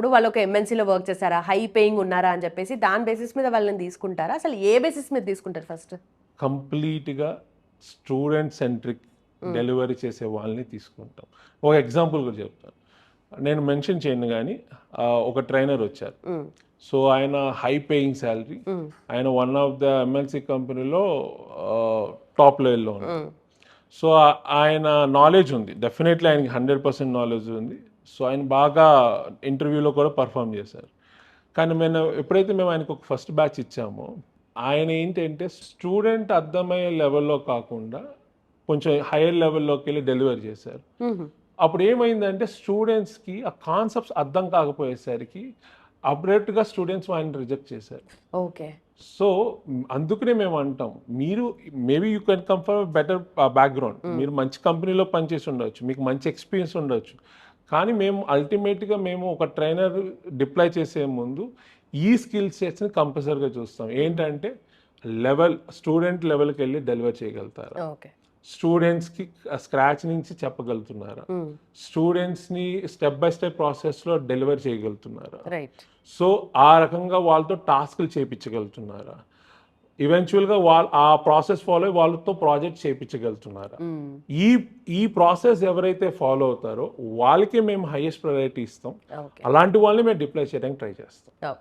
వచ్చినప్పుడు వాళ్ళు ఒక ఎంఎన్సీలో వర్క్ చేశారా, హై పేయింగ్ ఉన్నారా అని చెప్పేసి దాని బేసిస్ మీద వాళ్ళని తీసుకుంటారా? అసలు ఏ బేసిస్ మీద తీసుకుంటారు ఫస్ట్? కంప్లీట్గా స్టూడెంట్ సెంట్రిక్ డెలివరీ చేసే వాళ్ళని తీసుకుంటాం. ఒక ఎగ్జాంపుల్ కూడా చెప్తాను, నేను మెన్షన్ చేయను కానీ ఒక ట్రైనర్ వచ్చారు. సో ఆయన హై పేయింగ్ శాలరీ, ఆయన వన్ ఆఫ్ ద ఎంఎన్సీ కంపెనీలో టాప్ లెవెల్లో ఉన్నారు. సో ఆయన నాలెడ్జ్ ఉంది, డెఫినెట్లీ ఆయనకి 100% నాలెడ్జ్ ఉంది. సో ఆయన బాగా ఇంటర్వ్యూలో కూడా పర్ఫామ్ చేశారు. కానీ ఎప్పుడైతే మేము ఆయనకు ఒక ఫస్ట్ బ్యాచ్ ఇచ్చామో, ఆయన ఏంటంటే స్టూడెంట్ అర్థమయ్యే లెవెల్లో కాకుండా కొంచెం హైయర్ లెవెల్లోకి వెళ్ళి డెలివరీ చేశారు. అప్పుడు ఏమైందంటే స్టూడెంట్స్కి ఆ కాన్సెప్ట్స్ అర్థం కాకపోయేసరికి అబ్రప్ట్గా స్టూడెంట్స్ ఆయన రిజెక్ట్ చేశారు. ఓకే. సో అందుకనే మేము అంటాం, మీరు maybe you can come from better background, మీరు మంచి కంపెనీలో పనిచేసి ఉండొచ్చు, మీకు మంచి ఎక్స్పీరియన్స్ ఉండొచ్చు, కానీ మేము అల్టిమేట్గా మేము ఒక ట్రైనర్ డిప్లాయ్ చేసే ముందు ఈ స్కిల్ సెట్స్ని కంపల్సరీగా చూస్తాం. ఏంటంటే స్టూడెంట్ లెవెల్కి వెళ్ళి డెలివర్ చేయగలుగుతారా, స్టూడెంట్స్కి స్క్రాచ్ నుంచి చెప్పగలుగుతున్నారా, స్టూడెంట్స్ని స్టెప్ బై స్టెప్ ప్రాసెస్లో డెలివర్ చేయగలుగుతున్నారా, సో ఆ రకంగా వాళ్ళతో టాస్క్లు చేయించగలుగుతున్నారా, ఈవెన్చువల్గా ఆ ప్రాసెస్ ఫాలో వాళ్ళతో ప్రాజెక్ట్ చేయించగలుగుతున్నారా. ఈ ప్రాసెస్ ఎవరైతే ఫాలో అవుతారో వాళ్ళకి మేము హైయెస్ట్ ప్రయారిటీ ఇస్తాం. అలాంటి వాళ్ళని మేము డిప్లాయ్ చేయడానికి ట్రై చేస్తాం.